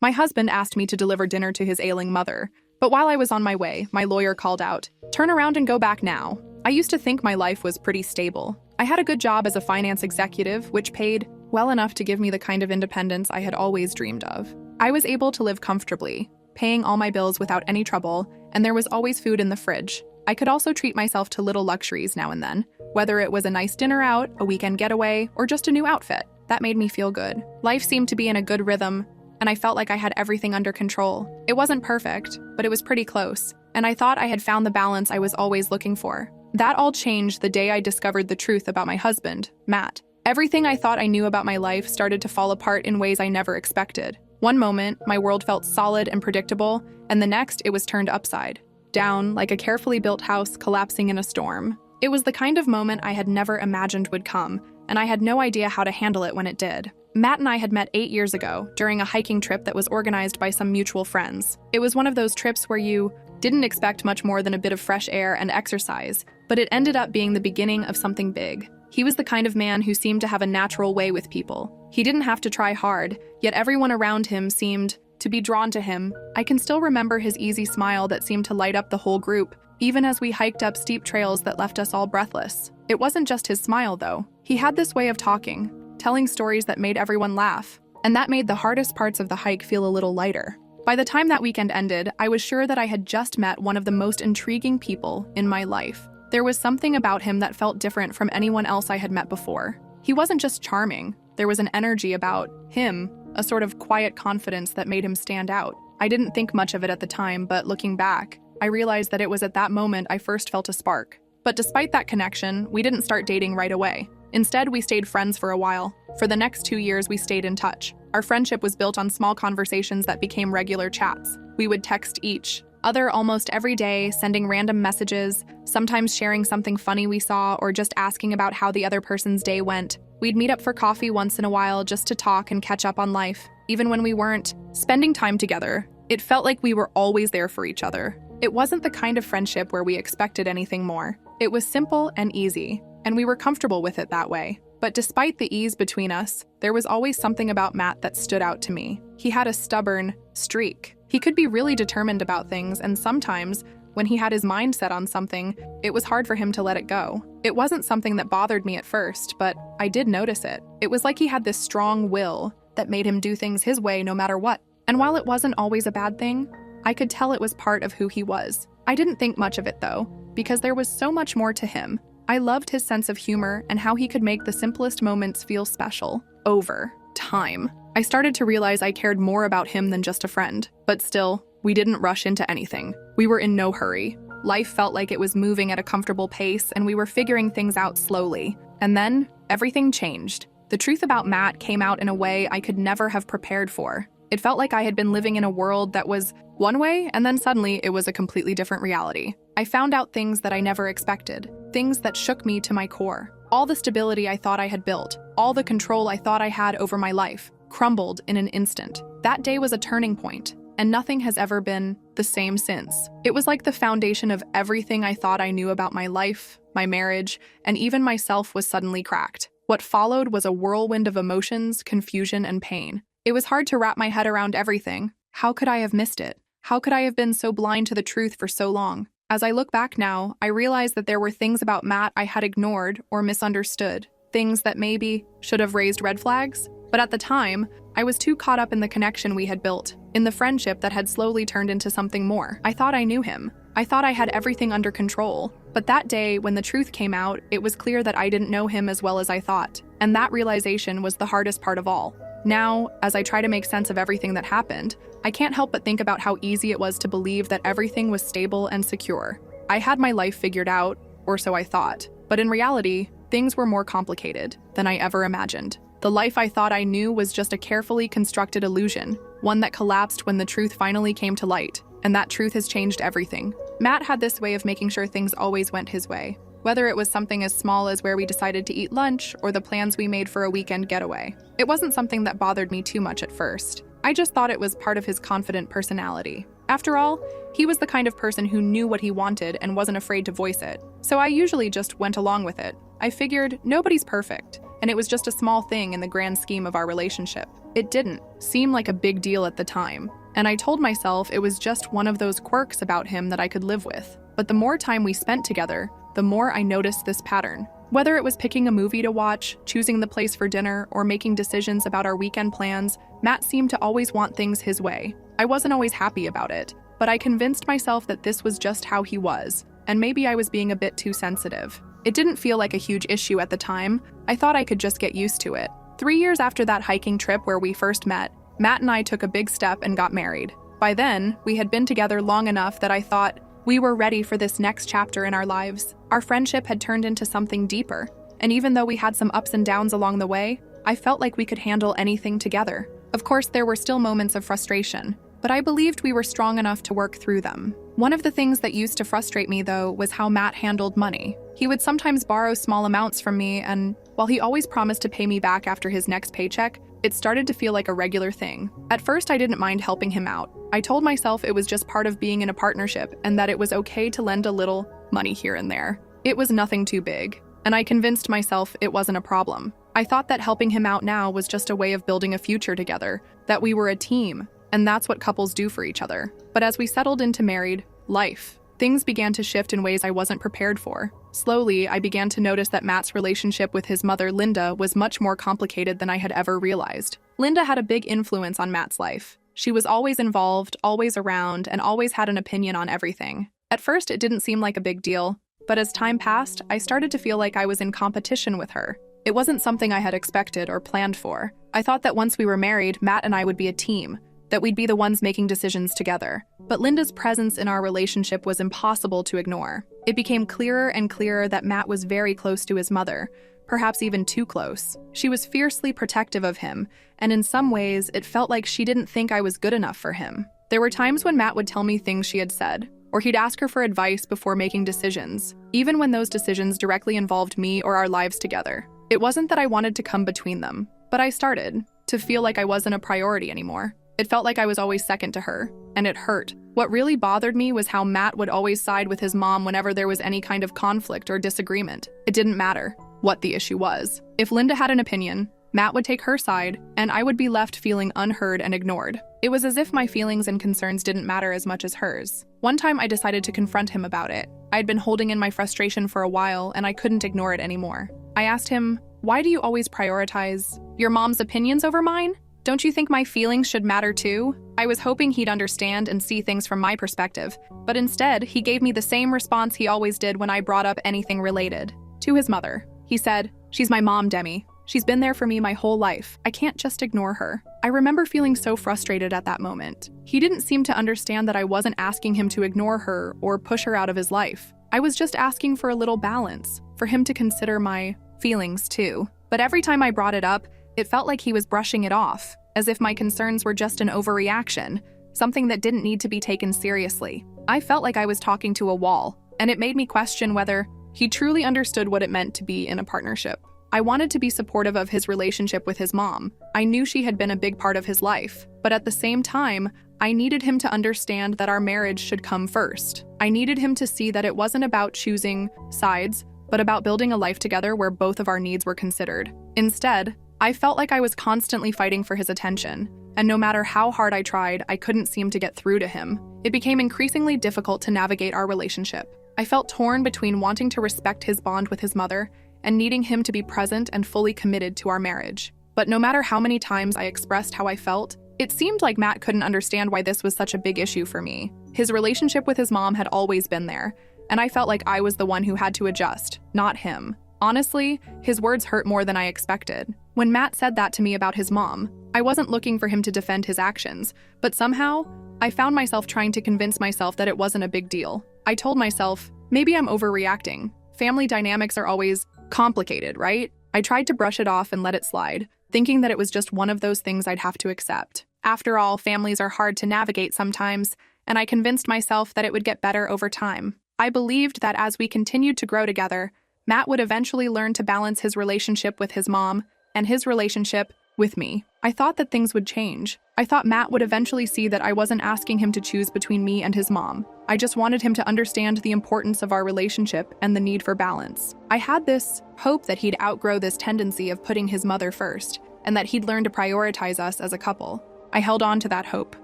My husband asked me to deliver dinner to his ailing mother, but while I was on my way, my lawyer called out, "Turn around and go back now." I used to think my life was pretty stable. I had a good job as a finance executive, which paid well enough to give me the kind of independence I had always dreamed of. I was able to live comfortably, paying all my bills without any trouble, and there was always food in the fridge. I could also treat myself to little luxuries now and then, whether it was a nice dinner out, a weekend getaway, or just a new outfit. That made me feel good. Life seemed to be in a good rhythm, and I felt like I had everything under control. It wasn't perfect, but it was pretty close, and I thought I had found the balance I was always looking for. That all changed the day I discovered the truth about my husband, Matt. Everything I thought I knew about my life started to fall apart in ways I never expected. One moment, my world felt solid and predictable, and the next, it was turned upside down, like a carefully built house collapsing in a storm. It was the kind of moment I had never imagined would come, and I had no idea how to handle it when it did. Matt and I had met 8 years ago during a hiking trip that was organized by some mutual friends. It was one of those trips where you didn't expect much more than a bit of fresh air and exercise, but it ended up being the beginning of something big. He was the kind of man who seemed to have a natural way with people. He didn't have to try hard, yet everyone around him seemed to be drawn to him. I can still remember his easy smile that seemed to light up the whole group, even as we hiked up steep trails that left us all breathless. It wasn't just his smile, though. He had this way of talking, telling stories that made everyone laugh, and that made the hardest parts of the hike feel a little lighter. By the time that weekend ended, I was sure that I had just met one of the most intriguing people in my life. There was something about him that felt different from anyone else I had met before. He wasn't just charming. There was an energy about him, a sort of quiet confidence that made him stand out. I didn't think much of it at the time, but looking back, I realized that it was at that moment I first felt a spark. But despite that connection, we didn't start dating right away. Instead, we stayed friends for a while. For the next 2 years, we stayed in touch. Our friendship was built on small conversations that became regular chats. We would text each other almost every day, sending random messages, sometimes sharing something funny we saw, or just asking about how the other person's day went. We'd meet up for coffee once in a while just to talk and catch up on life. Even when we weren't spending time together, it felt like we were always there for each other. It wasn't the kind of friendship where we expected anything more. It was simple and easy, and we were comfortable with it that way. But despite the ease between us, there was always something about Matt that stood out to me. He had a stubborn streak. He could be really determined about things, and sometimes, when he had his mind set on something, it was hard for him to let it go. It wasn't something that bothered me at first, but I did notice it. It was like he had this strong will that made him do things his way no matter what. And while it wasn't always a bad thing, I could tell it was part of who he was. I didn't think much of it, though, because there was so much more to him. I loved his sense of humor and how he could make the simplest moments feel special. Over time, I started to realize I cared more about him than just a friend. But still, we didn't rush into anything. We were in no hurry. Life felt like it was moving at a comfortable pace, and we were figuring things out slowly. And then, everything changed. The truth about Matt came out in a way I could never have prepared for. It felt like I had been living in a world that was one way, and then suddenly it was a completely different reality. I found out things that I never expected, things that shook me to my core. All the stability I thought I had built, all the control I thought I had over my life, crumbled in an instant. That day was a turning point, and nothing has ever been the same since. It was like the foundation of everything I thought I knew about my life, my marriage, and even myself was suddenly cracked. What followed was a whirlwind of emotions, confusion, and pain. It was hard to wrap my head around everything. How could I have missed it? How could I have been so blind to the truth for so long? As I look back now, I realize that there were things about Matt I had ignored or misunderstood, things that maybe should have raised red flags. But at the time, I was too caught up in the connection we had built, in the friendship that had slowly turned into something more. I thought I knew him. I thought I had everything under control. But that day, when the truth came out, it was clear that I didn't know him as well as I thought. And that realization was the hardest part of all. Now, as I try to make sense of everything that happened, I can't help but think about how easy it was to believe that everything was stable and secure. I had my life figured out, or so I thought. But in reality, things were more complicated than I ever imagined. The life I thought I knew was just a carefully constructed illusion, one that collapsed when the truth finally came to light. And that truth has changed everything. Matt had this way of making sure things always went his way, whether it was something as small as where we decided to eat lunch or the plans we made for a weekend getaway. It wasn't something that bothered me too much at first. I just thought it was part of his confident personality. After all, he was the kind of person who knew what he wanted and wasn't afraid to voice it. So I usually just went along with it. I figured nobody's perfect, and it was just a small thing in the grand scheme of our relationship. It didn't seem like a big deal at the time, and I told myself it was just one of those quirks about him that I could live with. But the more time we spent together, the more I noticed this pattern. Whether it was picking a movie to watch, choosing the place for dinner, or making decisions about our weekend plans, Matt seemed to always want things his way. I wasn't always happy about it, but I convinced myself that this was just how he was, and maybe I was being a bit too sensitive. It didn't feel like a huge issue at the time. I thought I could just get used to it. 3 years after that hiking trip where we first met, Matt and I took a big step and got married. By then, we had been together long enough that I thought we were ready for this next chapter in our lives. Our friendship had turned into something deeper, and even though we had some ups and downs along the way, I felt like we could handle anything together. Of course, there were still moments of frustration, but I believed we were strong enough to work through them. One of the things that used to frustrate me, though, was how Matt handled money. He would sometimes borrow small amounts from me, and while he always promised to pay me back after his next paycheck, it started to feel like a regular thing. At first, I didn't mind helping him out. I told myself it was just part of being in a partnership and that it was okay to lend a little money here and there. It was nothing too big, and I convinced myself it wasn't a problem. I thought that helping him out now was just a way of building a future together, that we were a team, and that's what couples do for each other. But as we settled into married life, things began to shift in ways I wasn't prepared for. Slowly, I began to notice that Matt's relationship with his mother, Linda, was much more complicated than I had ever realized. Linda had a big influence on Matt's life. She was always involved, always around, and always had an opinion on everything. At first, it didn't seem like a big deal, but as time passed, I started to feel like I was in competition with her. It wasn't something I had expected or planned for. I thought that once we were married, Matt and I would be a team, that we'd be the ones making decisions together. But Linda's presence in our relationship was impossible to ignore. It became clearer and clearer that Matt was very close to his mother, perhaps even too close. She was fiercely protective of him, and in some ways, it felt like she didn't think I was good enough for him. There were times when Matt would tell me things she had said, or he'd ask her for advice before making decisions, even when those decisions directly involved me or our lives together. It wasn't that I wanted to come between them, but I started to feel like I wasn't a priority anymore. It felt like I was always second to her, and it hurt. What really bothered me was how Matt would always side with his mom whenever there was any kind of conflict or disagreement. It didn't matter what the issue was. If Linda had an opinion, Matt would take her side, and I would be left feeling unheard and ignored. It was as if my feelings and concerns didn't matter as much as hers. One time I decided to confront him about it. I'd been holding in my frustration for a while, and I couldn't ignore it anymore. I asked him, "Why do you always prioritize your mom's opinions over mine? Don't you think my feelings should matter too?" I was hoping he'd understand and see things from my perspective, but instead, he gave me the same response he always did when I brought up anything related to his mother. He said, "She's my mom, Demi. She's been there for me my whole life. I can't just ignore her." I remember feeling so frustrated at that moment. He didn't seem to understand that I wasn't asking him to ignore her or push her out of his life. I was just asking for a little balance, for him to consider my feelings too. But every time I brought it up, it felt like he was brushing it off, as if my concerns were just an overreaction, something that didn't need to be taken seriously. I felt like I was talking to a wall, and it made me question whether he truly understood what it meant to be in a partnership. I wanted to be supportive of his relationship with his mom. I knew she had been a big part of his life, but at the same time, I needed him to understand that our marriage should come first. I needed him to see that it wasn't about choosing sides, but about building a life together where both of our needs were considered. Instead, I felt like I was constantly fighting for his attention, and no matter how hard I tried, I couldn't seem to get through to him. It became increasingly difficult to navigate our relationship. I felt torn between wanting to respect his bond with his mother and needing him to be present and fully committed to our marriage. But no matter how many times I expressed how I felt, it seemed like Matt couldn't understand why this was such a big issue for me. His relationship with his mom had always been there, and I felt like I was the one who had to adjust, not him. Honestly, his words hurt more than I expected. When Matt said that to me about his mom, I wasn't looking for him to defend his actions, but somehow, I found myself trying to convince myself that it wasn't a big deal. I told myself, maybe I'm overreacting. Family dynamics are always complicated, right? I tried to brush it off and let it slide, thinking that it was just one of those things I'd have to accept. After all, families are hard to navigate sometimes, and I convinced myself that it would get better over time. I believed that as we continued to grow together, Matt would eventually learn to balance his relationship with his mom and his relationship with me. I thought that things would change. I thought Matt would eventually see that I wasn't asking him to choose between me and his mom. I just wanted him to understand the importance of our relationship and the need for balance. I had this hope that he'd outgrow this tendency of putting his mother first, and that he'd learn to prioritize us as a couple. I held on to that hope,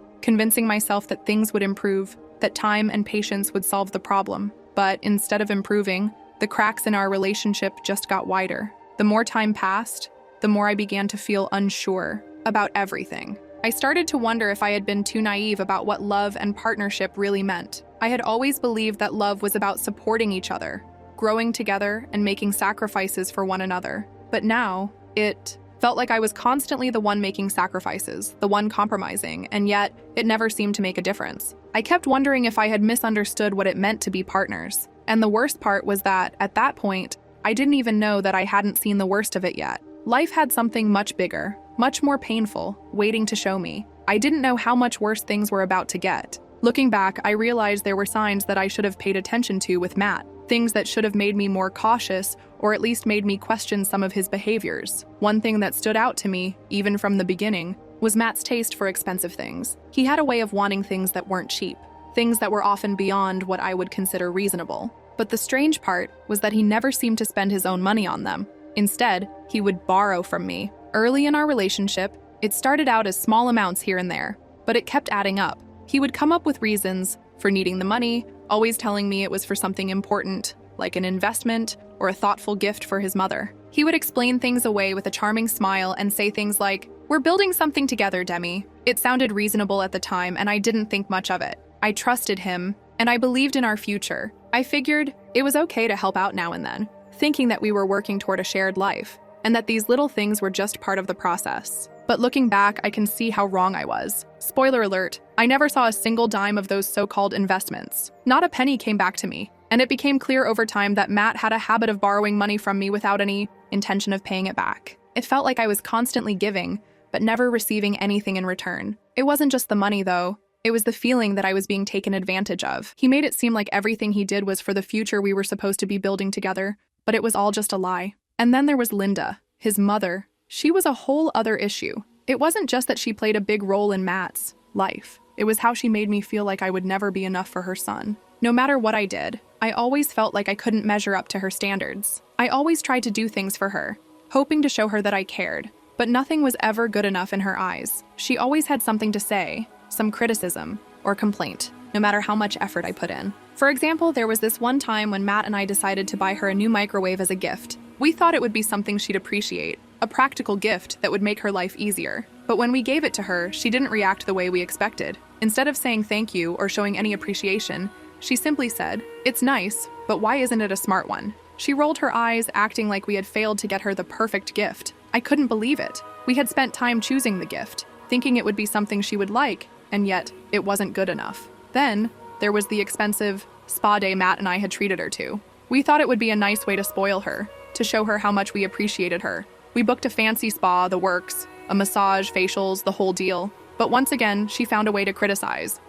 convincing myself that things would improve, that time and patience would solve the problem. But instead of improving, the cracks in our relationship just got wider. The more time passed, the more I began to feel unsure about everything. I started to wonder if I had been too naive about what love and partnership really meant. I had always believed that love was about supporting each other, growing together, and making sacrifices for one another. But now, it felt like I was constantly the one making sacrifices, the one compromising, and yet it never seemed to make a difference. I kept wondering if I had misunderstood what it meant to be partners. And the worst part was that, at that point, I didn't even know that I hadn't seen the worst of it yet. Life had something much bigger, much more painful, waiting to show me. I didn't know how much worse things were about to get. Looking back, I realized there were signs that I should have paid attention to with Matt, things that should have made me more cautious, or at least made me question some of his behaviors. One thing that stood out to me, even from the beginning, was Matt's taste for expensive things. He had a way of wanting things that weren't cheap, things that were often beyond what I would consider reasonable. But the strange part was that he never seemed to spend his own money on them. Instead, he would borrow from me. Early in our relationship, it started out as small amounts here and there, but it kept adding up. He would come up with reasons for needing the money, always telling me it was for something important, like an investment or a thoughtful gift for his mother. He would explain things away with a charming smile and say things like, "We're building something together, Demi." It sounded reasonable at the time, and I didn't think much of it. I trusted him, and I believed in our future. I figured it was okay to help out now and then, thinking that we were working toward a shared life, and that these little things were just part of the process. But looking back, I can see how wrong I was. Spoiler alert, I never saw a single dime of those so-called investments. Not a penny came back to me, and it became clear over time that Matt had a habit of borrowing money from me without any intention of paying it back. It felt like I was constantly giving, but never receiving anything in return. It wasn't just the money, though. It was the feeling that I was being taken advantage of. He made it seem like everything he did was for the future we were supposed to be building together, but it was all just a lie. And then there was Linda, his mother. She was a whole other issue. It wasn't just that she played a big role in Matt's life. It was how she made me feel like I would never be enough for her son. No matter what I did, I always felt like I couldn't measure up to her standards. I always tried to do things for her, hoping to show her that I cared. But nothing was ever good enough in her eyes. She always had something to say, some criticism or complaint, no matter how much effort I put in. For example, there was this one time when Matt and I decided to buy her a new microwave as a gift. We thought it would be something she'd appreciate, a practical gift that would make her life easier. But when we gave it to her, she didn't react the way we expected. Instead of saying thank you or showing any appreciation, she simply said, "It's nice, but why isn't it a smart one?" She rolled her eyes, acting like we had failed to get her the perfect gift. I couldn't believe it. We had spent time choosing the gift, thinking it would be something she would like, and yet it wasn't good enough. Then, there was the expensive spa day Matt and I had treated her to. We thought it would be a nice way to spoil her, to show her how much we appreciated her. We booked a fancy spa, the works, a massage, facials, the whole deal. But once again, she found a way to criticize.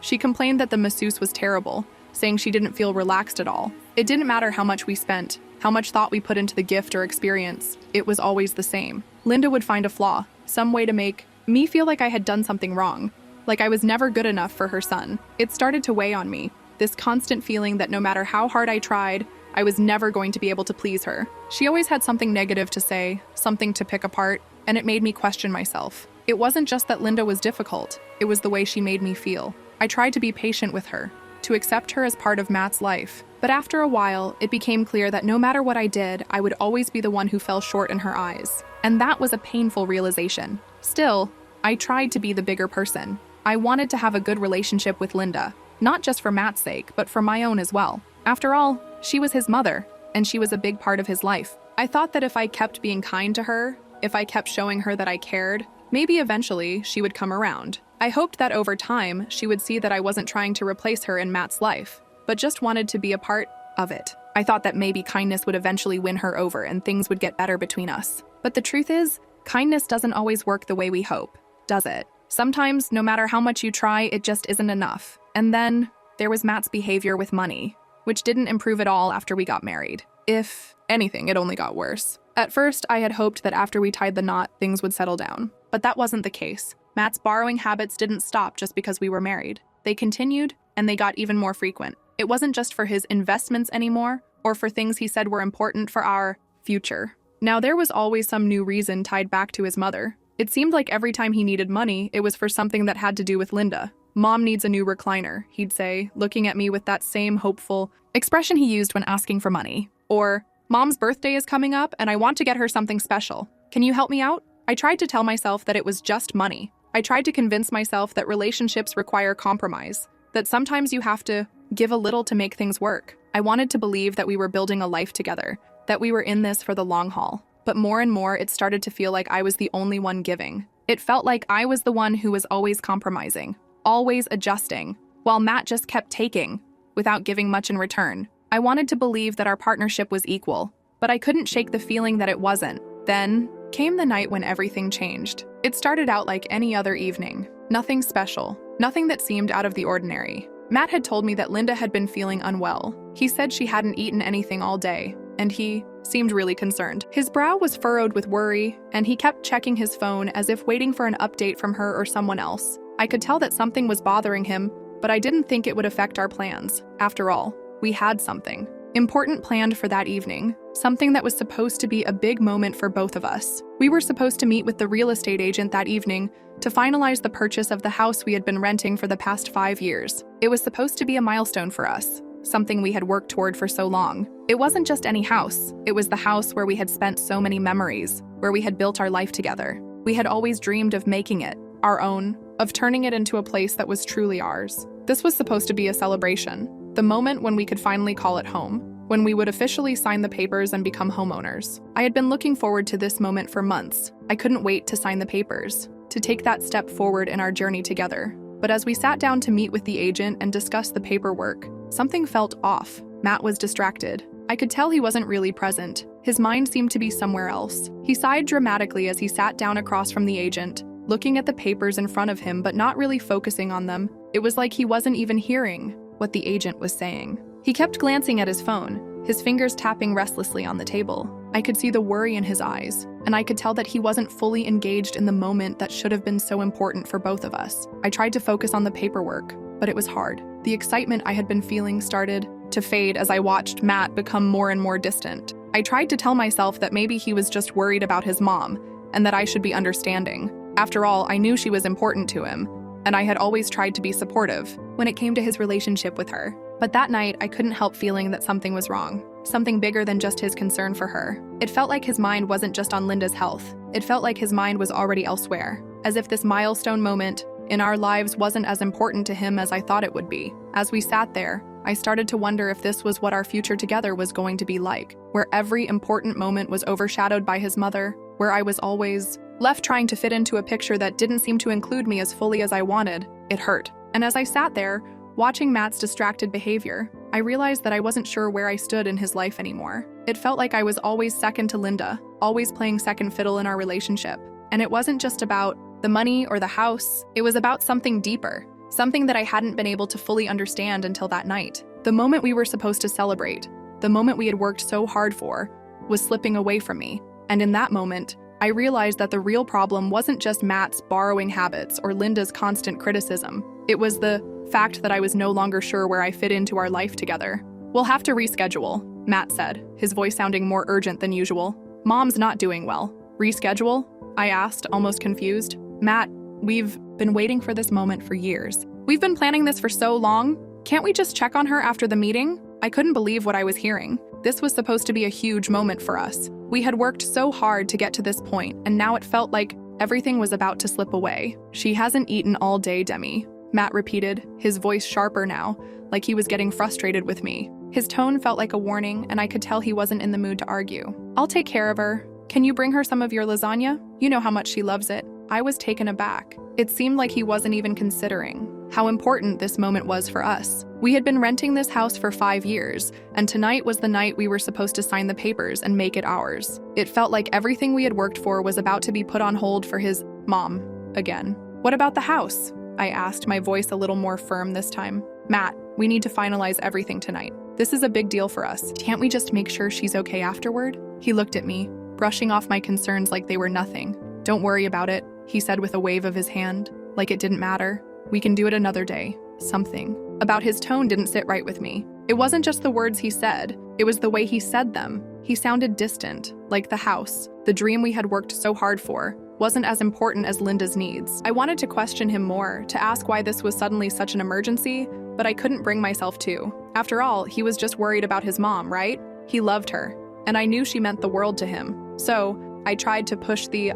She complained that the masseuse was terrible, saying she didn't feel relaxed at all. It didn't matter how much we spent, how much thought we put into the gift or experience. It was always the same. Linda would find a flaw, some way to make me feel like I had done something wrong, like I was never good enough for her son. It started to weigh on me, this constant feeling that no matter how hard I tried, I was never going to be able to please her. She always had something negative to say, something to pick apart, and it made me question myself. It wasn't just that Linda was difficult, it was the way she made me feel. I tried to be patient with her, to accept her as part of Matt's life. But after a while, it became clear that no matter what I did, I would always be the one who fell short in her eyes. And that was a painful realization. Still, I tried to be the bigger person. I wanted to have a good relationship with Linda, not just for Matt's sake, but for my own as well. After all, she was his mother, and she was a big part of his life. I thought that if I kept being kind to her, if I kept showing her that I cared, maybe eventually she would come around. I hoped that over time, she would see that I wasn't trying to replace her in Matt's life, but just wanted to be a part of it. I thought that maybe kindness would eventually win her over and things would get better between us. But the truth is, kindness doesn't always work the way we hope, does it? Sometimes, no matter how much you try, it just isn't enough. And then, there was Matt's behavior with money, which didn't improve at all after we got married. If anything, it only got worse. At first, I had hoped that after we tied the knot, things would settle down. But that wasn't the case. Matt's borrowing habits didn't stop just because we were married. They continued, and they got even more frequent. It wasn't just for his investments anymore, or for things he said were important for our future. Now, there was always some new reason tied back to his mother. It seemed like every time he needed money, it was for something that had to do with Linda. "Mom needs a new recliner," he'd say, looking at me with that same hopeful expression he used when asking for money. Or, "Mom's birthday is coming up and I want to get her something special. Can you help me out?" I tried to tell myself that it was just money. I tried to convince myself that relationships require compromise, that sometimes you have to give a little to make things work. I wanted to believe that we were building a life together, that we were in this for the long haul. But more and more, it started to feel like I was the only one giving. It felt like I was the one who was always compromising, always adjusting, while Matt just kept taking, without giving much in return. I wanted to believe that our partnership was equal, but I couldn't shake the feeling that it wasn't. Then came the night when everything changed. It started out like any other evening. Nothing special, nothing that seemed out of the ordinary. Matt had told me that Linda had been feeling unwell. He said she hadn't eaten anything all day, and he seemed really concerned. His brow was furrowed with worry, and he kept checking his phone as if waiting for an update from her or someone else. I could tell that something was bothering him, but I didn't think it would affect our plans. After all, we had something important planned for that evening, something that was supposed to be a big moment for both of us. We were supposed to meet with the real estate agent that evening to finalize the purchase of the house we had been renting for the past 5 years. It was supposed to be a milestone for us, something we had worked toward for so long. It wasn't just any house. It was the house where we had spent so many memories, where we had built our life together. We had always dreamed of making it our own, of turning it into a place that was truly ours. This was supposed to be a celebration, the moment when we could finally call it home, when we would officially sign the papers and become homeowners. I had been looking forward to this moment for months. I couldn't wait to sign the papers, to take that step forward in our journey together. But as we sat down to meet with the agent and discuss the paperwork, something felt off. Matt was distracted. I could tell he wasn't really present. His mind seemed to be somewhere else. He sighed dramatically as he sat down across from the agent, looking at the papers in front of him but not really focusing on them. It was like he wasn't even hearing what the agent was saying. He kept glancing at his phone, his fingers tapping restlessly on the table. I could see the worry in his eyes, and I could tell that he wasn't fully engaged in the moment that should have been so important for both of us. I tried to focus on the paperwork, but it was hard. The excitement I had been feeling started to fade as I watched Matt become more and more distant. I tried to tell myself that maybe he was just worried about his mom, and that I should be understanding. After all, I knew she was important to him, and I had always tried to be supportive when it came to his relationship with her. But that night, I couldn't help feeling that something was wrong, something bigger than just his concern for her. It felt like his mind wasn't just on Linda's health. It felt like his mind was already elsewhere, as if this milestone moment in our lives wasn't as important to him as I thought it would be. As we sat there, I started to wonder if this was what our future together was going to be like, where every important moment was overshadowed by his mother, where I was always left trying to fit into a picture that didn't seem to include me as fully as I wanted. It hurt. And as I sat there, watching Matt's distracted behavior, I realized that I wasn't sure where I stood in his life anymore. It felt like I was always second to Linda, always playing second fiddle in our relationship. And it wasn't just about the money or the house, it was about something deeper, something that I hadn't been able to fully understand until that night. The moment we were supposed to celebrate, the moment we had worked so hard for, was slipping away from me. And in that moment, I realized that the real problem wasn't just Matt's borrowing habits or Linda's constant criticism. It was the fact that I was no longer sure where I fit into our life together. "We'll have to reschedule," Matt said, his voice sounding more urgent than usual. "Mom's not doing well." "Reschedule?" I asked, almost confused. "Matt, we've been waiting for this moment for years. We've been planning this for so long. Can't we just check on her after the meeting?" I couldn't believe what I was hearing. This was supposed to be a huge moment for us. We had worked so hard to get to this point, and now it felt like everything was about to slip away. "She hasn't eaten all day, Demi," Matt repeated, his voice sharper now, like he was getting frustrated with me. His tone felt like a warning, and I could tell he wasn't in the mood to argue. "I'll take care of her. Can you bring her some of your lasagna? You know how much she loves it." I was taken aback. It seemed like he wasn't even considering how important this moment was for us. We had been renting this house for 5 years, and tonight was the night we were supposed to sign the papers and make it ours. It felt like everything we had worked for was about to be put on hold for his mom again. "What about the house?" I asked, my voice a little more firm this time. "Matt, we need to finalize everything tonight. This is a big deal for us. Can't we just make sure she's okay afterward?" He looked at me, brushing off my concerns like they were nothing. "Don't worry about it," he said with a wave of his hand, like it didn't matter. "We can do it another day." Something about his tone didn't sit right with me. It wasn't just the words he said, It was the way he said them. He sounded distant, like the house, the dream we had worked so hard for, wasn't as important as Linda's needs. I wanted to question him more, to ask why this was suddenly such an emergency, but I couldn't bring myself to. After all, he was just worried about his mom, right? He loved her, and I knew she meant the world to him. So, I tried to push the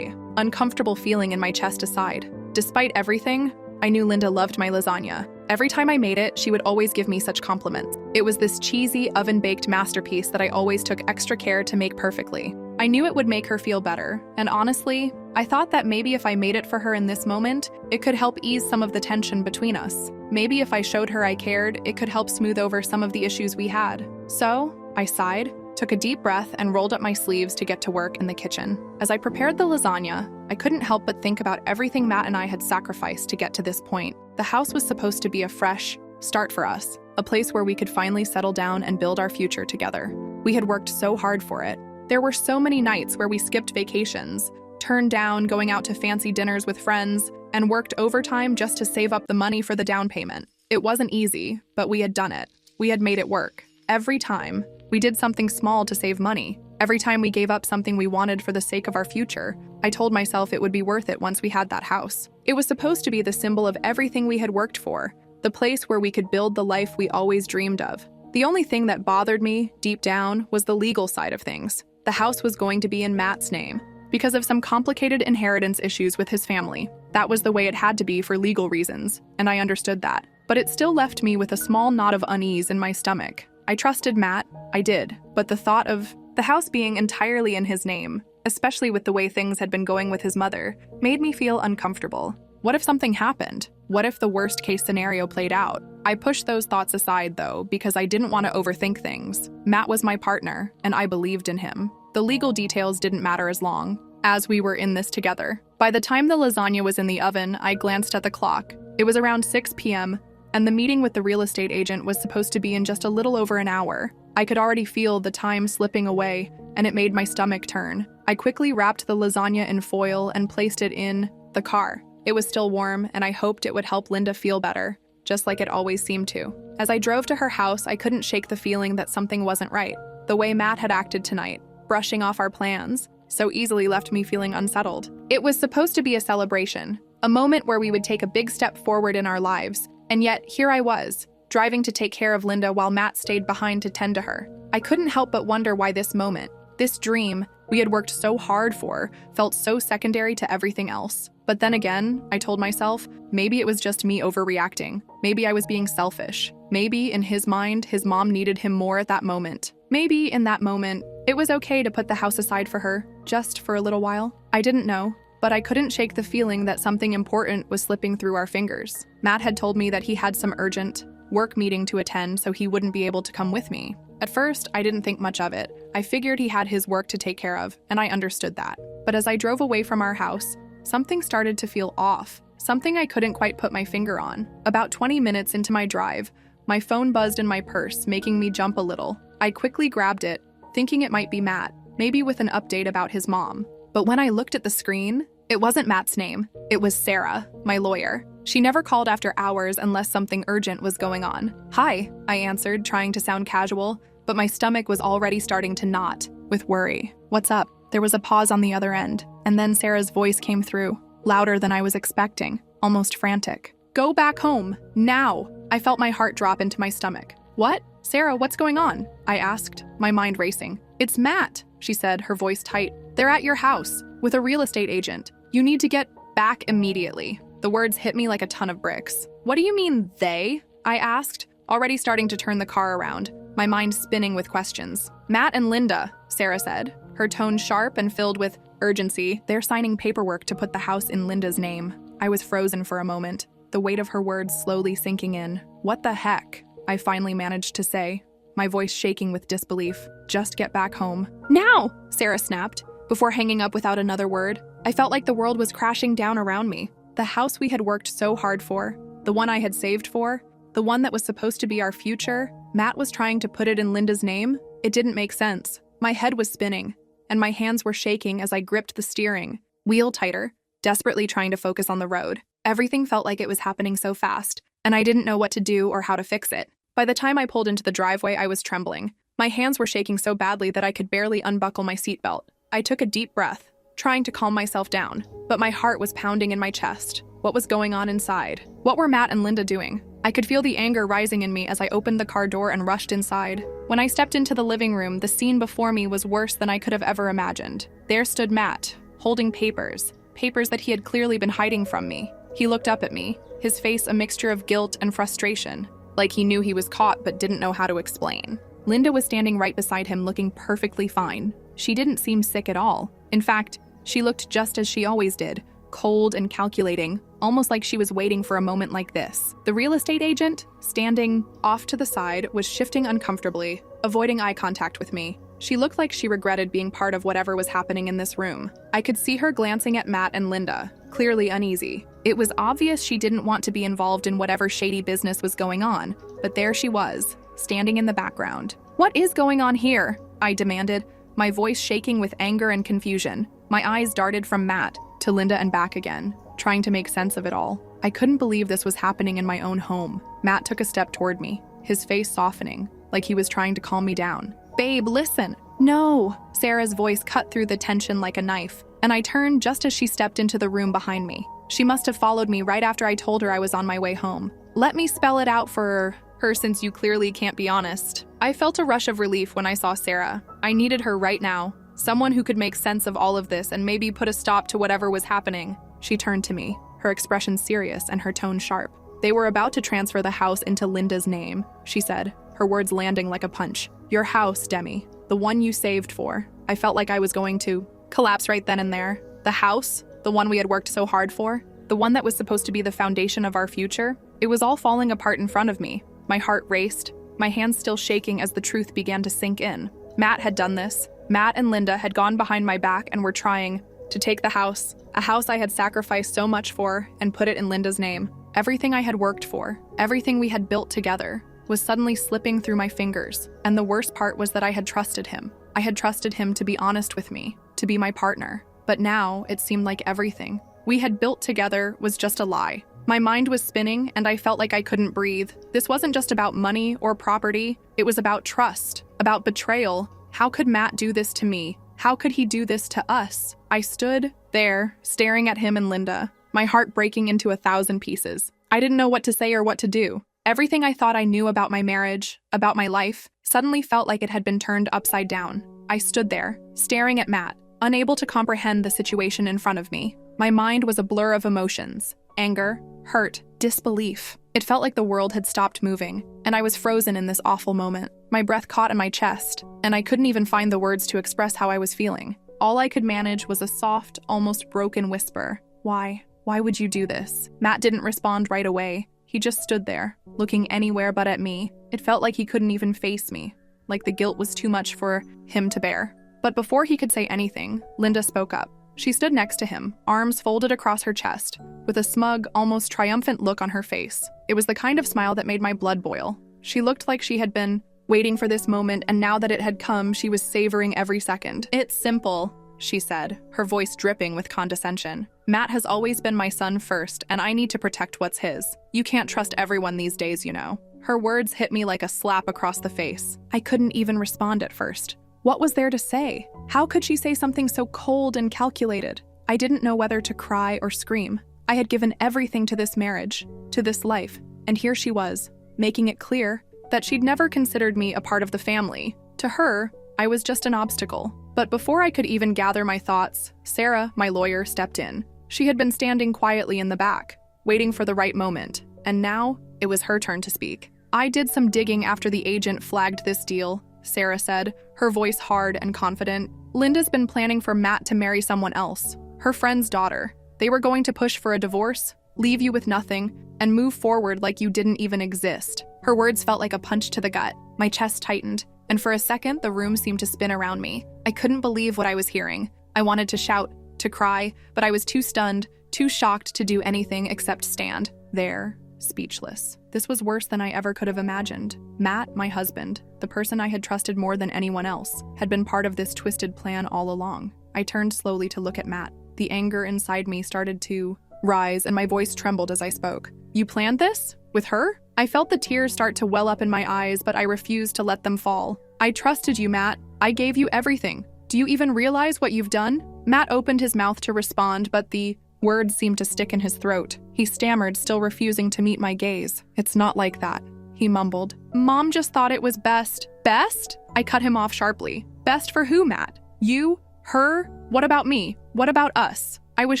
uncomfortable feeling in my chest aside. Despite everything, I knew Linda loved my lasagna. Every time I made it, she would always give me such compliments. It was this cheesy, oven-baked masterpiece that I always took extra care to make perfectly. I knew it would make her feel better, and honestly, I thought that maybe if I made it for her in this moment, it could help ease some of the tension between us. Maybe if I showed her I cared, it could help smooth over some of the issues we had. So, I sighed, took a deep breath, and rolled up my sleeves to get to work in the kitchen. As I prepared the lasagna, I couldn't help but think about everything Matt and I had sacrificed to get to this point. The house was supposed to be a fresh start for us, a place where we could finally settle down and build our future together. We had worked so hard for it. There were so many nights where we skipped vacations, turned down going out to fancy dinners with friends, and worked overtime just to save up the money for the down payment. It wasn't easy, but we had done it. We had made it work. Every time, we did something small to save money. Every time we gave up something we wanted for the sake of our future, I told myself it would be worth it once we had that house. It was supposed to be the symbol of everything we had worked for, the place where we could build the life we always dreamed of. The only thing that bothered me, deep down, was the legal side of things. The house was going to be in Matt's name, because of some complicated inheritance issues with his family. That was the way it had to be for legal reasons, and I understood that. But it still left me with a small knot of unease in my stomach. I trusted Matt, I did, but the thought of the house being entirely in his name, especially with the way things had been going with his mother, made me feel uncomfortable. What if something happened? What if the worst-case scenario played out? I pushed those thoughts aside, though, because I didn't want to overthink things. Matt was my partner, and I believed in him. The legal details didn't matter as long as we were in this together. By the time the lasagna was in the oven, I glanced at the clock. It was around 6 p.m., and the meeting with the real estate agent was supposed to be in just a little over an hour. I could already feel the time slipping away, and it made my stomach turn. I quickly wrapped the lasagna in foil and placed it in the car. It was still warm, and I hoped it would help Linda feel better, just like it always seemed to. As I drove to her house, I couldn't shake the feeling that something wasn't right. The way Matt had acted tonight, brushing off our plans, so easily left me feeling unsettled. It was supposed to be a celebration, a moment where we would take a big step forward in our lives, and yet here I was, driving to take care of Linda while Matt stayed behind to tend to her. I couldn't help but wonder why this moment, this dream we had worked so hard for, felt so secondary to everything else. But then again, I told myself, maybe it was just me overreacting. Maybe I was being selfish. Maybe, in his mind, his mom needed him more at that moment. Maybe, in that moment, it was okay to put the house aside for her, just for a little while. I didn't know, but I couldn't shake the feeling that something important was slipping through our fingers. Matt had told me that he had some urgent work meeting to attend, so he wouldn't be able to come with me. At first, I didn't think much of it. I figured he had his work to take care of, and I understood that. But as I drove away from our house, something started to feel off, something I couldn't quite put my finger on. About 20 minutes into my drive, my phone buzzed in my purse, making me jump a little. I quickly grabbed it, thinking it might be Matt, maybe with an update about his mom. But when I looked at the screen, it wasn't Matt's name. It was Sarah, my lawyer. She never called after hours unless something urgent was going on. "Hi," I answered, trying to sound casual, but my stomach was already starting to knot with worry. "What's up?" There was a pause on the other end, and then Sarah's voice came through, louder than I was expecting, almost frantic. "Go back home, now!" I felt my heart drop into my stomach. "What? Sarah, what's going on?" I asked, my mind racing. "It's Matt," she said, her voice tight. "They're at your house, with a real estate agent. You need to get back immediately." The words hit me like a ton of bricks. "What do you mean, they?" I asked, already starting to turn the car around, my mind spinning with questions. "Matt and Linda," Sarah said, her tone sharp and filled with urgency. "They're signing paperwork to put the house in Linda's name." I was frozen for a moment, the weight of her words slowly sinking in. "What the heck?" I finally managed to say, my voice shaking with disbelief. "Just get back home." "Now!" Sarah snapped, before hanging up without another word. I felt like the world was crashing down around me. The house we had worked so hard for, the one I had saved for, the one that was supposed to be our future, Matt was trying to put it in Linda's name? It didn't make sense. My head was spinning, and my hands were shaking as I gripped the steering wheel tighter, desperately trying to focus on the road. Everything felt like it was happening so fast, and I didn't know what to do or how to fix it. By the time I pulled into the driveway, I was trembling. My hands were shaking so badly that I could barely unbuckle my seatbelt. I took a deep breath, trying to calm myself down, but my heart was pounding in my chest. What was going on inside? What were Matt and Linda doing? I could feel the anger rising in me as I opened the car door and rushed inside. When I stepped into the living room, the scene before me was worse than I could have ever imagined. There stood Matt, holding papers that he had clearly been hiding from me. He looked up at me, his face a mixture of guilt and frustration, like he knew he was caught but didn't know how to explain. Linda was standing right beside him, looking perfectly fine. She didn't seem sick at all. In fact, she looked just as she always did, cold and calculating, almost like she was waiting for a moment like this. The real estate agent, standing off to the side, was shifting uncomfortably, avoiding eye contact with me. She looked like she regretted being part of whatever was happening in this room. I could see her glancing at Matt and Linda, clearly uneasy. It was obvious she didn't want to be involved in whatever shady business was going on, but there she was, standing in the background. "What is going on here?" I demanded, my voice shaking with anger and confusion. My eyes darted from Matt to Linda and back again, trying to make sense of it all. I couldn't believe this was happening in my own home. Matt took a step toward me, his face softening, like he was trying to calm me down. "Babe, listen." "No." Sarah's voice cut through the tension like a knife, and I turned just as she stepped into the room behind me. She must have followed me right after I told her I was on my way home. "Let me spell it out for her since you clearly can't be honest." I felt a rush of relief when I saw Sarah. I needed her right now, someone who could make sense of all of this and maybe put a stop to whatever was happening. She turned to me, her expression serious and her tone sharp. "They were about to transfer the house into Linda's name," she said, her words landing like a punch. "Your house, Demi, the one you saved for." I felt like I was going to collapse right then and there. The house, the one we had worked so hard for, the one that was supposed to be the foundation of our future, it was all falling apart in front of me. My heart raced, my hands still shaking as the truth began to sink in. Matt had done this. Matt and Linda had gone behind my back and were trying to take the house, a house I had sacrificed so much for, and put it in Linda's name. Everything I had worked for, everything we had built together, was suddenly slipping through my fingers. And the worst part was that I had trusted him. I had trusted him to be honest with me, to be my partner. But now it seemed like everything we had built together was just a lie. My mind was spinning and I felt like I couldn't breathe. This wasn't just about money or property. It was about trust, about betrayal. How could Matt do this to me? How could he do this to us? I stood there, staring at him and Linda, my heart breaking into 1,000 pieces. I didn't know what to say or what to do. Everything I thought I knew about my marriage, about my life, suddenly felt like it had been turned upside down. I stood there, staring at Matt, unable to comprehend the situation in front of me. My mind was a blur of emotions: anger, hurt, disbelief. It felt like the world had stopped moving, and I was frozen in this awful moment. My breath caught in my chest, and I couldn't even find the words to express how I was feeling. All I could manage was a soft, almost broken whisper. "Why? Why would you do this?" Matt didn't respond right away. He just stood there, looking anywhere but at me. It felt like he couldn't even face me, like the guilt was too much for him to bear. But before he could say anything, Linda spoke up. She stood next to him, arms folded across her chest, with a smug, almost triumphant look on her face. It was the kind of smile that made my blood boil. She looked like she had been waiting for this moment, and now that it had come, she was savoring every second. "It's simple," she said, her voice dripping with condescension. "Matt has always been my son first, and I need to protect what's his. You can't trust everyone these days, you know." Her words hit me like a slap across the face. I couldn't even respond at first. What was there to say? How could she say something so cold and calculated? I didn't know whether to cry or scream. I had given everything to this marriage, to this life, and here she was, making it clear that she'd never considered me a part of the family. To her, I was just an obstacle. But before I could even gather my thoughts, Sarah, my lawyer, stepped in. She had been standing quietly in the back, waiting for the right moment, and now it was her turn to speak. "I did some digging after the agent flagged this deal," Sarah said, her voice hard and confident. "Linda's been planning for Matt to marry someone else, her friend's daughter. They were going to push for a divorce, leave you with nothing, and move forward like you didn't even exist." Her words felt like a punch to the gut. My chest tightened, and for a second, the room seemed to spin around me. I couldn't believe what I was hearing. I wanted to shout, to cry, but I was too stunned, too shocked to do anything except stand there, speechless. This was worse than I ever could have imagined. Matt, my husband, the person I had trusted more than anyone else, had been part of this twisted plan all along. I turned slowly to look at Matt. The anger inside me started to rise, and my voice trembled as I spoke. "You planned this? With her?" I felt the tears start to well up in my eyes, but I refused to let them fall. I trusted you, Matt. I gave you everything. Do you even realize what you've done? Matt opened his mouth to respond, but the words seemed to stick in his throat. He stammered, still refusing to meet my gaze. It's not like that, he mumbled. Mom just thought it was best. Best? I cut him off sharply. Best for who, Matt? You? Her? What about me? What about us? I was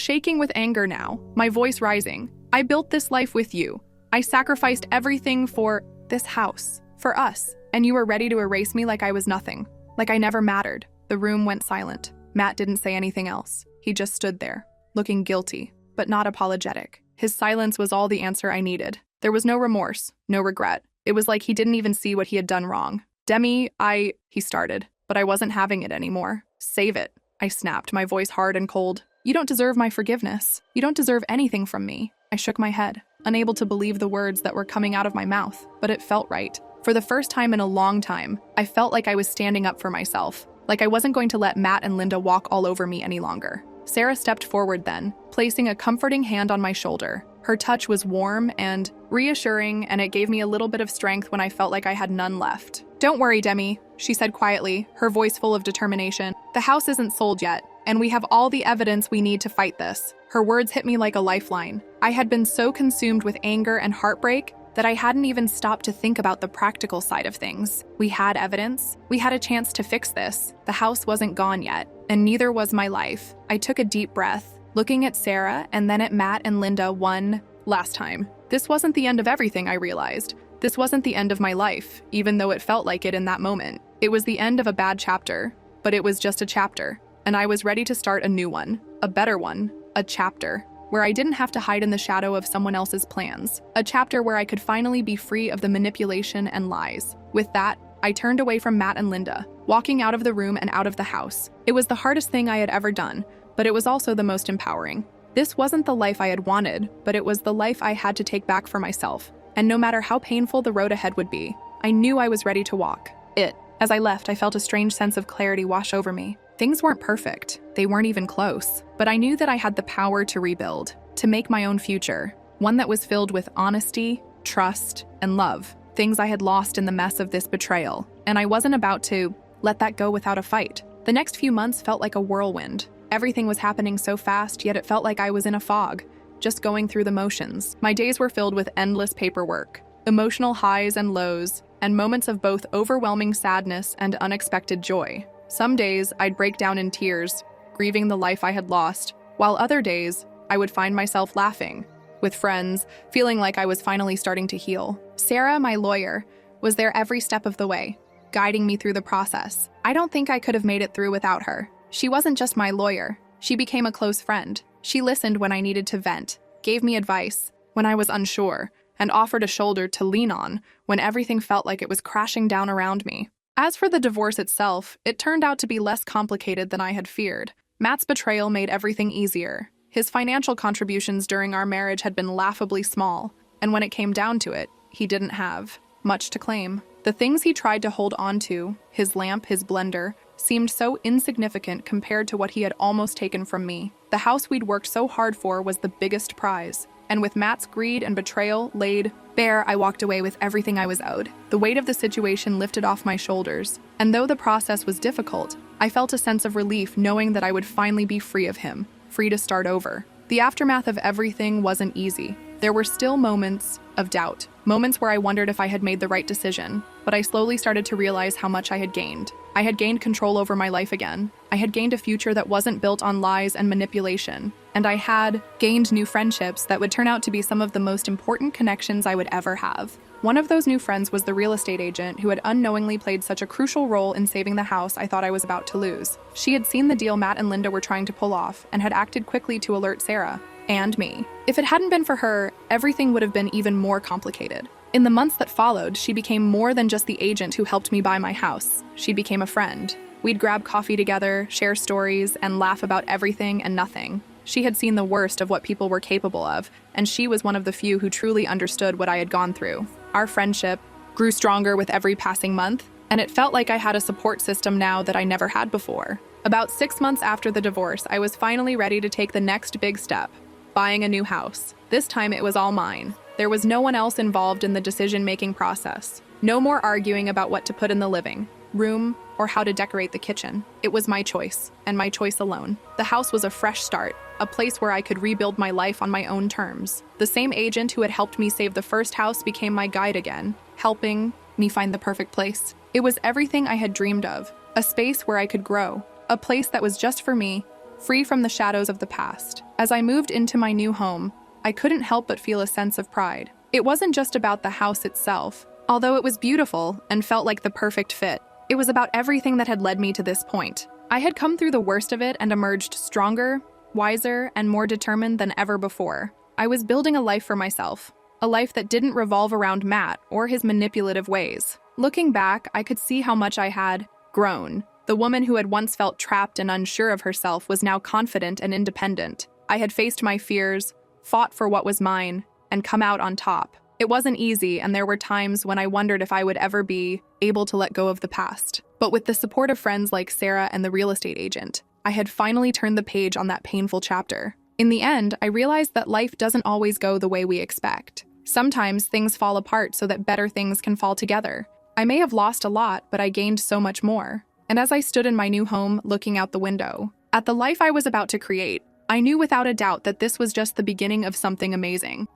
shaking with anger now, my voice rising. I built this life with you. I sacrificed everything for this house, for us, and you were ready to erase me like I was nothing, like I never mattered. The room went silent. Matt didn't say anything else. He just stood there, looking guilty, but not apologetic. His silence was all the answer I needed. There was no remorse, no regret. It was like he didn't even see what he had done wrong. Demi, he started, but I wasn't having it anymore. Save it, I snapped, my voice hard and cold. You don't deserve my forgiveness. You don't deserve anything from me. I shook my head, unable to believe the words that were coming out of my mouth, but it felt right. For the first time in a long time, I felt like I was standing up for myself, like I wasn't going to let Matt and Linda walk all over me any longer. Sarah stepped forward then, placing a comforting hand on my shoulder. Her touch was warm and reassuring, and it gave me a little bit of strength when I felt like I had none left. Don't worry, Demi, she said quietly, her voice full of determination. The house isn't sold yet, and we have all the evidence we need to fight this. Her words hit me like a lifeline. I had been so consumed with anger and heartbreak that I hadn't even stopped to think about the practical side of things. We had evidence. We had a chance to fix this. The house wasn't gone yet, and neither was my life. I took a deep breath, looking at Sarah and then at Matt and Linda one last time. This wasn't the end of everything, I realized. This wasn't the end of my life, even though it felt like it in that moment. It was the end of a bad chapter, but it was just a chapter, and I was ready to start a new one, a better one, a chapter where I didn't have to hide in the shadow of someone else's plans, a chapter where I could finally be free of the manipulation and lies. With that, I turned away from Matt and Linda, walking out of the room and out of the house. It was the hardest thing I had ever done, but it was also the most empowering. This wasn't the life I had wanted, but it was the life I had to take back for myself. And no matter how painful the road ahead would be, I knew I was ready to walk it. As I left, I felt a strange sense of clarity wash over me. Things weren't perfect. They weren't even close. But I knew that I had the power to rebuild, to make my own future, one that was filled with honesty, trust, and love, things I had lost in the mess of this betrayal. And I wasn't about to let that go without a fight. The next few months felt like a whirlwind. Everything was happening so fast, yet it felt like I was in a fog, just going through the motions. My days were filled with endless paperwork, emotional highs and lows, and moments of both overwhelming sadness and unexpected joy. Some days, I'd break down in tears, grieving the life I had lost, while other days, I would find myself laughing with friends, feeling like I was finally starting to heal. Sarah, my lawyer, was there every step of the way, guiding me through the process. I don't think I could have made it through without her. She wasn't just my lawyer. She became a close friend. She listened when I needed to vent, gave me advice when I was unsure, and offered a shoulder to lean on when everything felt like it was crashing down around me. As for the divorce itself, it turned out to be less complicated than I had feared. Matt's betrayal made everything easier. His financial contributions during our marriage had been laughably small, and when it came down to it, he didn't have much to claim. The things he tried to hold on to, his lamp, his blender, seemed so insignificant compared to what he had almost taken from me. The house we'd worked so hard for was the biggest prize, and with Matt's greed and betrayal laid bare, I walked away with everything I was owed. The weight of the situation lifted off my shoulders, and though the process was difficult, I felt a sense of relief knowing that I would finally be free of him, free to start over. The aftermath of everything wasn't easy. There were still moments of doubt, moments where I wondered if I had made the right decision, but I slowly started to realize how much I had gained. I had gained control over my life again. I had gained a future that wasn't built on lies and manipulation, and I had gained new friendships that would turn out to be some of the most important connections I would ever have. One of those new friends was the real estate agent who had unknowingly played such a crucial role in saving the house I thought I was about to lose. She had seen the deal Matt and Linda were trying to pull off and had acted quickly to alert Sarah and me. If it hadn't been for her, everything would have been even more complicated. In the months that followed, she became more than just the agent who helped me buy my house. She became a friend. We'd grab coffee together, share stories, and laugh about everything and nothing. She had seen the worst of what people were capable of, and she was one of the few who truly understood what I had gone through. Our friendship grew stronger with every passing month, and it felt like I had a support system now that I never had before. About 6 months after the divorce, I was finally ready to take the next big step, buying a new house. This time it was all mine. There was no one else involved in the decision-making process. No more arguing about what to put in the living room, or how to decorate the kitchen. It was my choice, and my choice alone. The house was a fresh start, a place where I could rebuild my life on my own terms. The same agent who had helped me save the first house became my guide again, helping me find the perfect place. It was everything I had dreamed of, a space where I could grow, a place that was just for me, free from the shadows of the past. As I moved into my new home, I couldn't help but feel a sense of pride. It wasn't just about the house itself, although it was beautiful and felt like the perfect fit. It was about everything that had led me to this point. I had come through the worst of it and emerged stronger, wiser, and more determined than ever before. I was building a life for myself, a life that didn't revolve around Matt or his manipulative ways. Looking back, I could see how much I had grown. The woman who had once felt trapped and unsure of herself was now confident and independent. I had faced my fears, fought for what was mine, and come out on top. It wasn't easy, and there were times when I wondered if I would ever be able to let go of the past. But with the support of friends like Sarah and the real estate agent, I had finally turned the page on that painful chapter. In the end, I realized that life doesn't always go the way we expect. Sometimes things fall apart so that better things can fall together. I may have lost a lot, but I gained so much more. And as I stood in my new home, looking out the window, at the life I was about to create, I knew without a doubt that this was just the beginning of something amazing.